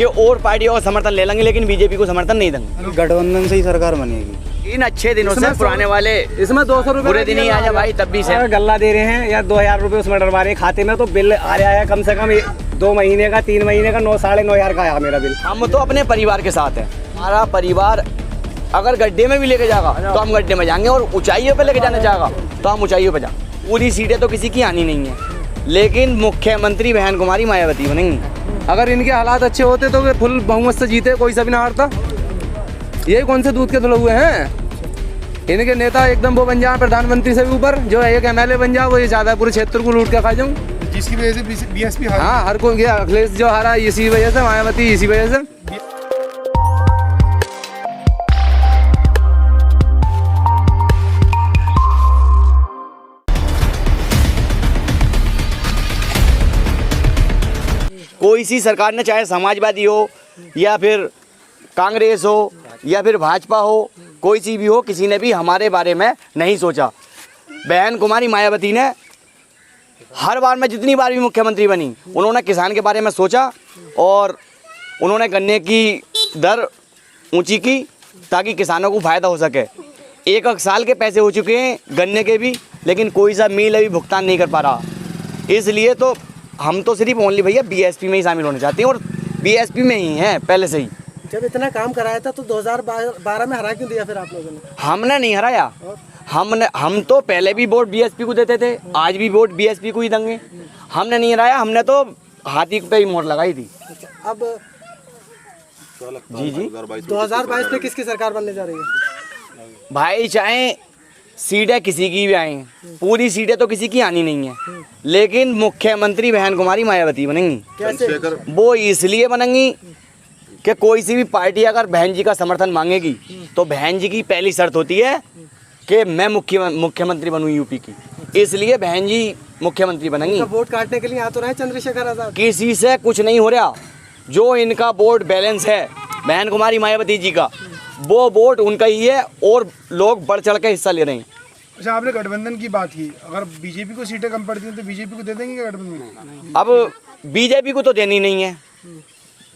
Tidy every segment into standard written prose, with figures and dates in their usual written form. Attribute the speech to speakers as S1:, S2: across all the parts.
S1: कि और पार्टियों का समर्थन ले लेंगे लेकिन बीजेपी को समर्थन नहीं देंगे।
S2: गठबंधन से ही सरकार बनेगी।
S1: इन अच्छे दिनों से पुराने वाले
S3: इसमें 200 रुपए
S1: बुरे दिन ही आ जाए भाई, तब भी से
S3: अगर गल्ला दे रहे हैं या 2000 रुपए उसमें डलवा रहे हैं खाते में, तो बिल आ रहा है कम से कम 2 महीने का 3 महीने का 9,500 का आया मेरा बिल।
S1: हम तो अपने परिवार के साथ हैं। हमारा परिवार अगर गड्ढे में भी लेके जाएगा तो हम गड्ढे में जाएंगे, और ऊंचाइयों पे लेके जाना चाहेगा तो हम ऊंचाइयों पे जाएंगे। पूरी सीटें तो किसी की आनी नहीं है, लेकिन मुख्यमंत्री बहन कुमारी मायावती बनेंगी।
S3: अगर इनके हालात अच्छे होते तो वे फुल बहुमत से जीते, कोई सा भी ना हारता। ये कौन से दूध के धुले हुए हैं? इनके नेता एकदम वो बन जाए प्रधानमंत्री से भी ऊपर, जो एक MLA बन जाए वो ये ज्यादा पूरे क्षेत्र को लूट के खा जाऊँ,
S4: जिसकी वजह से BSP हारा।
S3: हाँ, हर कोई गया। अखिलेश जो हारा इसी वजह से, मायावती इसी वजह से।
S1: कोई सी सरकार ने, चाहे समाजवादी हो या फिर कांग्रेस हो या फिर भाजपा हो, कोई सी भी हो, किसी ने भी हमारे बारे में नहीं सोचा। बहन कुमारी मायावती ने हर बार में जितनी बार भी मुख्यमंत्री बनी, उन्होंने किसान के बारे में सोचा और उन्होंने गन्ने की दर ऊंची की ताकि किसानों को फ़ायदा हो सके। 1 साल के पैसे हो चुके हैं गन्ने के भी, लेकिन कोई सा मिल अभी भुगतान नहीं कर पा रहा। इसलिए तो हम तो सिर्फ ओनली भैया BSP में ही शामिल होना चाहते हैं, और BSP में ही हैं पहले से ही।
S5: जब इतना काम कराया था तो 2012 में हरा क्यों दिया फिर आप लोगों ने?
S1: हमने नहीं हराया, हम तो पहले भी वोट BSP को देते थे, आज भी वोट BSP को ही देंगे। हमने नहीं हराया, हमने तो हाथी पे ही मोहर लगाई थी।
S5: अब
S1: जी
S5: 2022 में किसकी सरकार बनने जा रही है?
S1: भाई, चाहे सीटें किसी की भी आए, पूरी सीटें तो किसी की आनी नहीं है, लेकिन मुख्यमंत्री बहन कुमारी मायावती बनेंगी।
S5: कैसे?
S1: वो इसलिए बनेंगी कि कोई सी भी पार्टी अगर बहन जी का समर्थन मांगेगी तो बहन जी की पहली शर्त होती है कि मैं मुख्यमंत्री बनूं यूपी की, इसलिए बहन जी मुख्यमंत्री बनेंगी।
S5: वोट काटने के लिए आ तो रहे चंद्रशेखर आजाद।
S1: किसी से कुछ नहीं हो रहा। जो इनका वोट बैलेंस है बहन कुमारी मायावती जी का, वो वोट उनका ही है और लोग बढ़ चढ़ के हिस्सा ले रहे हैं।
S4: अच्छा, आपने गठबंधन की बात की, अगर बीजेपी को सीटें कम पड़ती हैं तो बीजेपी को दे देंगे क्या गठबंधन?
S1: अब बीजेपी को तो देनी नहीं है।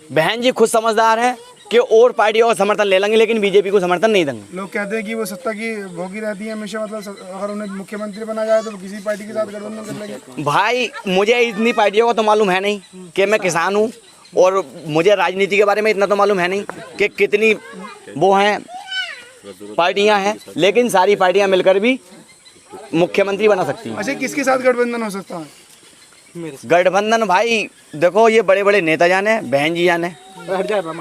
S1: बहन जी खुद समझदार है कि और पार्टियों का समर्थन ले लेंगे लेकिन बीजेपी को समर्थन नहीं देंगे।
S4: लोग कहते हैं कि वो सत्ता की भोगी रहती है हमेशा, मतलब अगर उन्हें मुख्यमंत्री बना जाए तो वो किसी पार्टी के साथ गठबंधन कर लेंगे।
S1: भाई, मुझे इतनी पार्टियों का तो मालूम है नहीं कि मैं किसान हूँ, और मुझे राजनीति के बारे में इतना तो मालूम है नहीं कि कितनी वो हैं पार्टियां हैं, लेकिन सारी पार्टियां मिलकर भी मुख्यमंत्री बना सकती हैं।
S4: अच्छा, किसके साथ गठबंधन हो सकता है?
S1: गठबंधन भाई देखो, ये बड़े बड़े नेता जाने, बहन जी जाने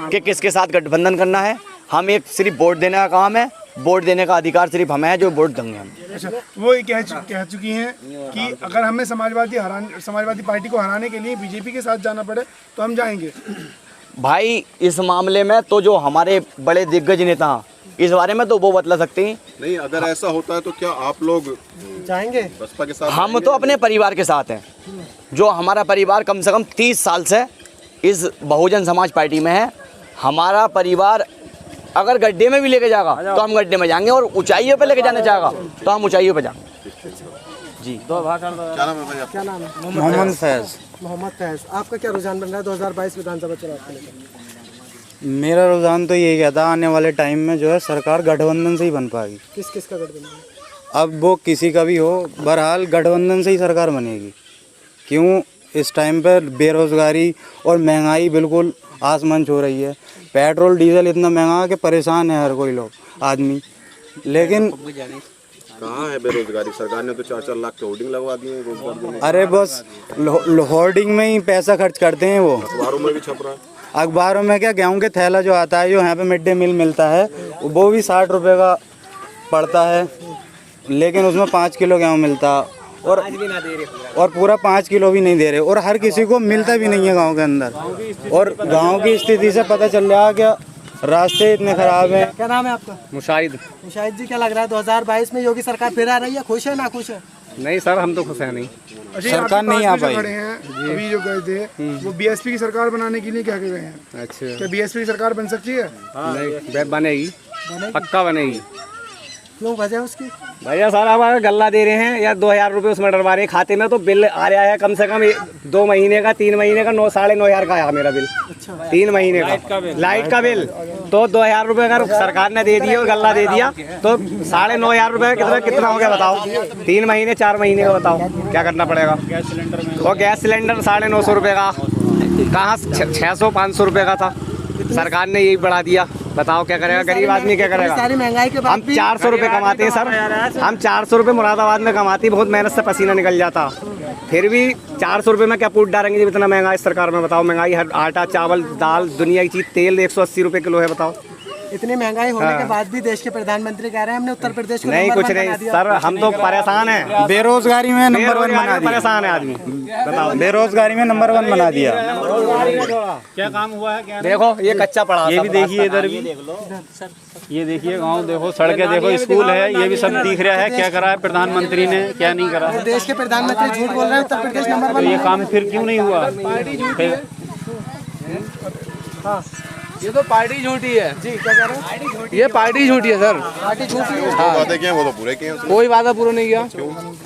S1: कि किसके साथ गठबंधन करना है। हम एक सिर्फ वोट देने का काम है, वोट देने का अधिकार सिर्फ हमें है, जो वोट देंगे हम।
S4: अच्छा, वो ये कह चुकी हैं कि अगर हमें समाजवादी पार्टी को हराने के लिए बीजेपी के साथ जाना पड़े तो हम जाएंगे।
S1: भाई, इस मामले में तो जो हमारे बड़े दिग्गज नेता हैं, इस बारे में तो वो बतला सकते हैं।
S6: नहीं, अगर ऐसा होता है तो क्या आप लोग
S5: जाएंगे
S6: बसपा के साथ?
S1: हम तो अपने परिवार के साथ हैं। जो हमारा परिवार कम से कम 30 साल से इस बहुजन समाज पार्टी में है। हमारा परिवार अगर गड्ढे में भी लेके जाएगा तो हम गड्ढे में जाएंगे, और ऊंचाइयों पे लेके जाना चाहेगा तो हम ऊंचाइयों पे जाएंगे। जी,
S6: क्या नाम है भाई आपका?
S5: क्या नाम है?
S2: मोहम्मद फैज।
S5: मोहम्मद फैज, आपका क्या रुझान बन रहा है 2022 विधानसभा चुनाव को लेकर?
S2: मेरा रुझान तो यही कहता है आने वाले टाइम में जो है सरकार गठबंधन से ही बन पाएगी।
S5: किस किस का गठबंधन?
S2: अब वो किसी का भी हो, बहरहाल गठबंधन से ही सरकार बनेगी। क्यों? इस टाइम पर बेरोजगारी और महंगाई बिल्कुल आसमान छू रही है। पेट्रोल डीजल इतना महंगा है कि परेशान है हर कोई लोग आदमी। लेकिन
S6: कहाँ है बेरोजगारी? सरकार ने तो 4-4 लाख के होर्डिंग लगवा दिए हैं रोजगार देने।
S2: अरे बस होर्डिंग में ही पैसा खर्च करते हैं वो।
S6: अखबारों में भी छप रहा है।
S2: अखबारों में क्या, गेहूं के थैला जो आता है, जो यहाँ पे मिड डे मील मिलता है, वो भी 60 रुपये का पड़ता है, लेकिन उसमें 5 किलो गेहूँ मिलता है, और पूरा 5 किलो भी नहीं दे रहे, और हर किसी को मिलता भी नहीं है गांव के अंदर। और गांव की स्थिति से पता चल रहा है क्या रास्ते इतने खराब हैं।
S5: क्या नाम है आपका?
S3: मुशाहिद।
S5: मुशाहिद जी, क्या लग रहा है 2022 में योगी सरकार फिर आ रही है? खुश है ना खुश है?
S3: नहीं सर, हम तो खुश हैं नहीं।
S4: अच्छा,
S2: सरकार नहीं आ पाई।
S4: खड़े हैं अभी जो गए थे, वो BSP की सरकार बनाने के लिए क्या कह रहे हैं?
S3: अच्छा,
S4: क्या BSP की सरकार बन सकती है?
S3: नहीं, बनेगी, पक्का बनेगी।
S5: क्यों वजह उसकी?
S7: भैया सारा हमारा गल्ला दे रहे हैं या 2000 रुपये उसमें डरवा रहे हैं खाते में, तो बिल आ रहा है कम से कम 2 महीने का 3 महीने का 9,500 का आया मेरा बिल। 3 महीने का लाइट का बिल तो 2000 रुपये अगर सरकार ने दे दिया और गल्ला दे दिया तो 9,500 रुपये कितना हो गया बताओ? 3 महीने 4 महीने का बताओ क्या करना पड़ेगा? और गैस सिलेंडर 950 रुपये का कहाँ 600-500 रुपये का था, सरकार ने यही बढ़ा दिया। बताओ क्या करेगा गरीब आदमी, क्या करेगा?
S5: सारी महंगाई के बाद
S7: हम 400 रुपये कमाते हैं सर, हम 400 रुपये मुरादाबाद में कमाती, बहुत मेहनत से पसीना निकल जाता, फिर भी 400 रुपये में क्या पूट डालेंगे जब इतना महंगा इस सरकार में? बताओ महंगाई, हर आटा चावल दाल दुनिया की चीज़, तेल 180 रुपये किलो है बताओ।
S5: इतनी महंगाई होने के बाद भी देश के प्रधानमंत्री कह रहे हैं हमने उत्तर प्रदेश को
S7: नहीं
S5: नंबर
S7: कुछ
S5: 1
S7: नहीं
S5: बना दिया।
S7: सर, हम तो परेशान हैं,
S2: बेरोजगारी में नंबर 1 बना दिया।
S7: परेशान है आदमी, बताओ
S2: बेरोजगारी में नंबर 1 बना दिया।
S7: क्या काम हुआ है क्या? देखो ये कच्चा पड़ा,
S8: ये भी देखिए इधर भी, ये देखिए गांव देखो, सड़कें देखो, स्कूल है, ये भी सब दिख रहा है। क्या करा है प्रधानमंत्री ने, क्या नहीं करा है?
S5: देश के प्रधानमंत्री झूठ बोल रहे हैं उत्तर प्रदेश नंबर 1।
S8: तो ये काम फिर क्यों नहीं हुआ?
S3: ये तो पार्टी झूठी है जी। क्या कह रहे हैं? ये पार्टी झूठी है सर,
S5: पार्टी झूठी है।
S6: वादे किए वो तो पूरे किए हैं।
S3: कोई वादा पूरा नहीं किया।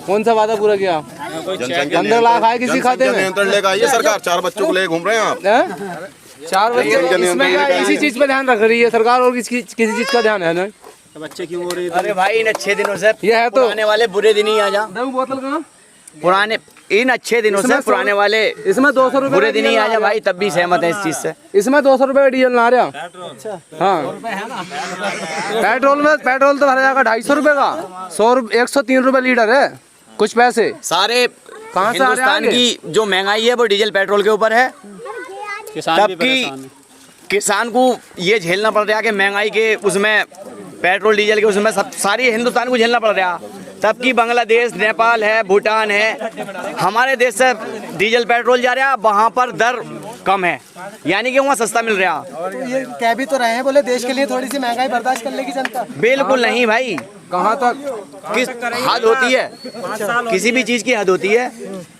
S3: कौन सा वादा पूरा किया? 15 लाख आए किसी खाते में?
S6: नियंत्रण लेकर आई है सरकार, 4 बच्चों को ले घूम रहे हैं आप।
S3: 4 बच्चे, इसमें क्या इसी चीज पे ध्यान रख रही है सरकार और किसी चीज का ध्यान है ना?
S8: बच्चे क्यों हो रहे हैं?
S1: अरे भाई इन अच्छे दिनों से
S3: ये है तो
S1: पुराने वाले बुरे दिन ही आ जा।
S3: बोतल कहाँ?
S1: पुराने इन अच्छे दिनों से पुराने वाले
S3: इसमें 200 रुपए
S1: बुरे दिन ही आ जा भाई, तब भी सहमत है इस चीज से।
S3: इसमें 200 रुपए का डीजल ला रहा। हाँ पेट्रोल तो भरा जाएगा 250 रुपए का, 103 रुपए लीटर है कुछ पैसे।
S1: सारे
S3: कहाँ से आ रहे हैं
S1: हिंदुस्तान की जो महंगाई है वो डीजल पेट्रोल के ऊपर है,
S8: किसान भी
S1: तब की
S8: परेशान है।
S1: किसान को ये झेलना पड़ रहा है कि महंगाई के उसमें पेट्रोल डीजल के उसमें सब सारी हिंदुस्तान को झेलना पड़ रहा। तब की बांग्लादेश नेपाल है भूटान है, हमारे देश से डीजल पेट्रोल जा रहा, वहाँ पर दर कम है, यानी कि वहाँ सस्ता मिल रहा।
S5: तो ये कह भी तो रहे हैं, बोले देश के लिए थोड़ी सी महंगाई बर्दाश्त कर लेगी जनता।
S1: बिल्कुल नहीं भाई,
S3: कहाँ तक
S1: किस हद होती है, किसी भी चीज की हद होती है।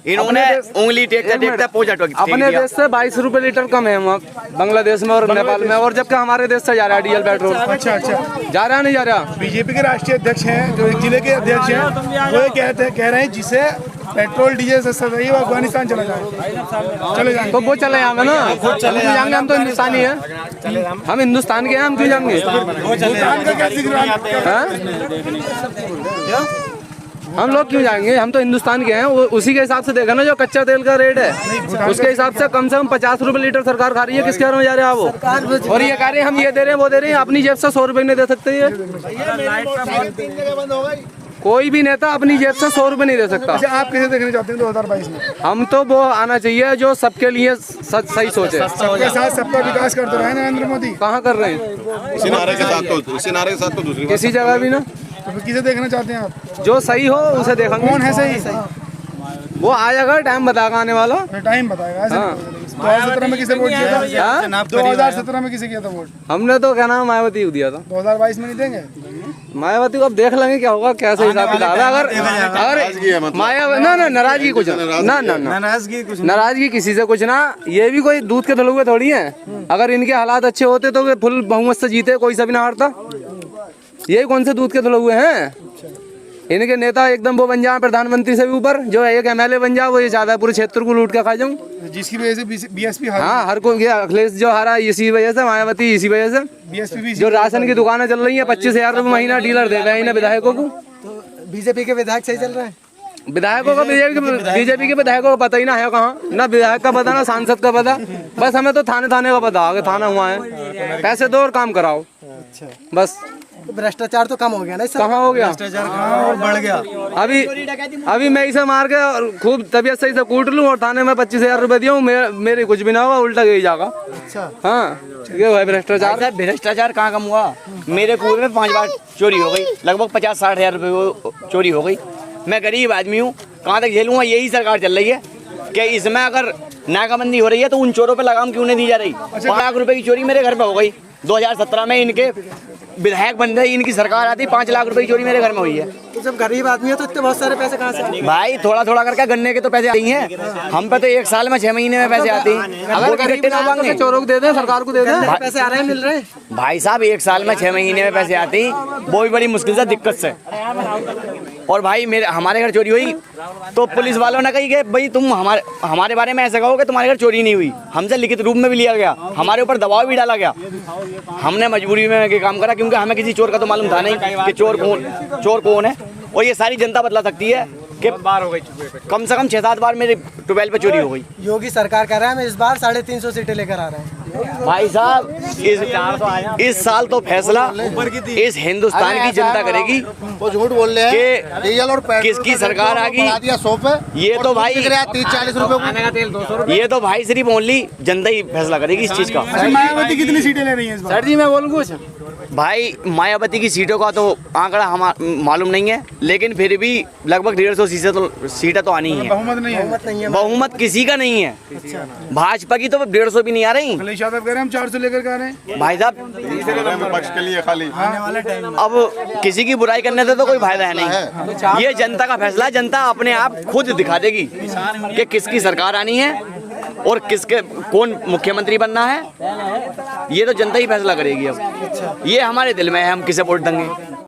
S1: इन्होंने उंगली टेकते टेकते पहुंचा
S3: अपने देश से 22 रुपए लीटर कम है वहाँ बांग्लादेश में और नेपाल में, और जबकि हमारे देश से जा रहा है डीजल पेट्रोल।
S4: अच्छा
S3: जा रहा नहीं जा रहा?
S4: बीजेपी के राष्ट्रीय अध्यक्ष हैं, जो एक जिले के अध्यक्ष हैं, वो ये कह रहे हैं जिसे पेट्रोल डीजल सस्ता चाहिए वो अफगानिस्तान चला जाए, चले जाए।
S3: तो वो चले जाएंगे ना, चले जाएंगे। हम तो हिंदुस्तानी हैं, हम हिंदुस्तान के हैं, हम क्यों जाएंगे?
S4: भूटान का कैसे
S3: हम लोग क्यों जाएंगे? हम तो हिंदुस्तान के हैं। उसी के हिसाब से देखा ना, जो कच्चा तेल का रेट है उसके हिसाब से कम 50 रुपए लीटर सरकार खा रही है। किसके घर में जा रहे हैं वो? और ये कह रहे हैं हम ये दे रहे हैं वो दे रहे हैं, अपनी जेब से 100 रुपए नहीं दे सकते। ये कोई भी नेता अपनी जेब से 100 रुपए नहीं दे सकता।
S4: अच्छा, आप कैसे देखना चाहते हैं 2022 में?
S3: हम तो वो आना चाहिए जो सबके लिए सही सोचे।
S4: सबके साथ सबका विकास करते रहे नरेंद्र मोदी।
S3: कहाँ कर रहे हैं?
S6: इसी नारे के साथ तो दूसरी
S3: किसी जगह भी ना।
S4: तो फिर किसे देखना चाहते हैं आप?
S3: जो सही हो उसे देखेंगे।
S4: कौन है सही?
S3: वो आएगा, टाइम बताएगा आने वाला।
S4: टाइम बताएगा। ऐसे 2017 में किसे वोट दिया था? 2017 में किसे किया था वोट?
S3: हमने तो क्या नाम मायावती को दिया था।
S4: 2022 में नहीं देंगे?
S3: मायावती को अब देख लेंगे क्या होगा, कैसे हिसाब किताब है। अगर मायावती ना नाराजगी कुछ ना नाराजगी किसी से कुछ ना, ये भी कोई दूध के धुलुए थोड़ी है। अगर इनके हालात अच्छे होते तो फुल बहुमत से जीते, कोई सा भी ना हारता। ये कौन से दूध के धुलुए हैं? इनके नेता एकदम वो बन जाए प्रधानमंत्री से भी ऊपर, जो एक MLA बन जाए वो ये चाहता है पूरे क्षेत्र को लूट के खा जाऊं,
S4: जिसकी वजह से बीएसपी
S3: हाँ हर कोई। अखिलेश जो हारा इसी वजह से, मायावती इसी वजह से।
S4: बीएसपी
S3: जो राशन की दुकानें चल रही है 25,000 रुपये महीना डीलर दे रहे हैं इन विधायकों को।
S5: तो बीजेपी के विधायक सही चल रहे हैं?
S3: विधायकों का बीजेपी के विधायकों का पता ही ना है कहाँ, ना विधायक का पता ना सांसद का पता। बस हमें तो थाने का पता, आगे थाना हुआ है, पैसे दो और काम कराओ बस।
S5: तो भ्रष्टाचार तो कम हो गया ना?
S3: कहाँ हो गया?
S2: और बढ़ गया।
S3: अभी मैं इसे मार के खूब तबीयत सही से कूट लूँ और थाने में 25,000 रुपए दिया हूँ, मेरे कुछ भी ना होगा, उल्टा यही जाएगा।
S5: अच्छा
S3: हाँ ये है भ्रष्टाचार।
S1: भ्रष्टाचार कहाँ कम हुआ? मेरे कुएं में 5 बार चोरी हो गई, लगभग 50-60 हज़ार रुपये चोरी हो गई। मैं गरीब आदमी हूँ, कहाँ तक झेलूँगा? यही सरकार चल रही है कि इसमें अगर नाकाबंदी हो रही है तो उन चोरों पे लगाम क्यों नहीं दी जा रही? 5 लाख रुपए की चोरी मेरे घर पे हो गई 2017 में। इनके विधायक बन रहे, इनकी सरकार आती, 5 लाख रुपए की चोरी मेरे घर में हुई है।
S5: तो जब गरीब आदमी है तो इतने बहुत सारे पैसे कहाँ से आएंगे?
S1: भाई थोड़ा थोड़ा करके गन्ने के तो पैसे आते ही हैं, हम पे तो 1 साल में 6 महीने में पैसे आते हैं।
S3: अगर गरीब ना तो फिर चोरों को दे दें, सरकार को दे दें।
S5: पैसे आ रहे हैं, मिल रहे हैं।
S1: भाई साहब 1 साल में 6 महीने में पैसे आते हैं, वो भी बड़ी मुश्किल से, दिक्कत से। और भाई हमारे घर चोरी हुई तो पुलिस वालों ने कही कि भाई तुम हमारे बारे में ऐसा कहो कि तुम्हारे घर चोरी नहीं हुई। हमसे लिखित रूप में भी लिया गया, हमारे ऊपर दबाव भी डाला गया। हमने मजबूरी में ये काम करा क्योंकि हमें किसी चोर का तो मालूम था नहीं कि चोर कौन है। और ये सारी जनता बतला सकती है कि बार हो गई, कम से कम 6-7 बार मेरे ट्यूबवेल पे चोरी हो गई।
S5: योगी सरकार कह रहा है मैं इस बार 350 सीटें लेकर आ रहे हैं।
S1: भाई साहब इस साल तो फैसला इस हिंदुस्तान की जनता करेगी।
S9: वो झूठ बोल रहे हैं, डीजल और पेट्रोल
S1: किसकी सरकार आ गई,
S9: 100 पे,
S1: ये तो भाई
S9: 30-40 रुपए।
S1: ये तो भाई सिर्फ ओनली जनता ही फैसला करेगी इस चीज का।
S4: मायावती कितनी सीटें ले रही हैं इस बार?
S3: सर जी मैं बोलूँ कुछ?
S1: भाई मायावती की सीटों का तो आंकड़ा हम मालूम नहीं है, लेकिन फिर भी लगभग 150 सीटें तो आनी ही है।
S4: बहुमत नहीं है।
S1: बहुमत किसी का नहीं है। भाजपा की तो 150 भी नहीं आ रही।
S4: अखिलेश यादव कह रहे हैं हम 400 लेकर के आ रहे हैं।
S1: भाई साहब
S6: विपक्ष के लिए खाली
S1: अब किसी की बुराई करने से तो कोई फायदा है नहीं। ये जनता का फैसला है, जनता अपने आप खुद दिखा देगी कि किसकी सरकार आनी है और किसके कौन मुख्यमंत्री बनना है। ये तो जनता ही फैसला करेगी। अब ये हमारे दिल में है, हम किसे वोट देंगे।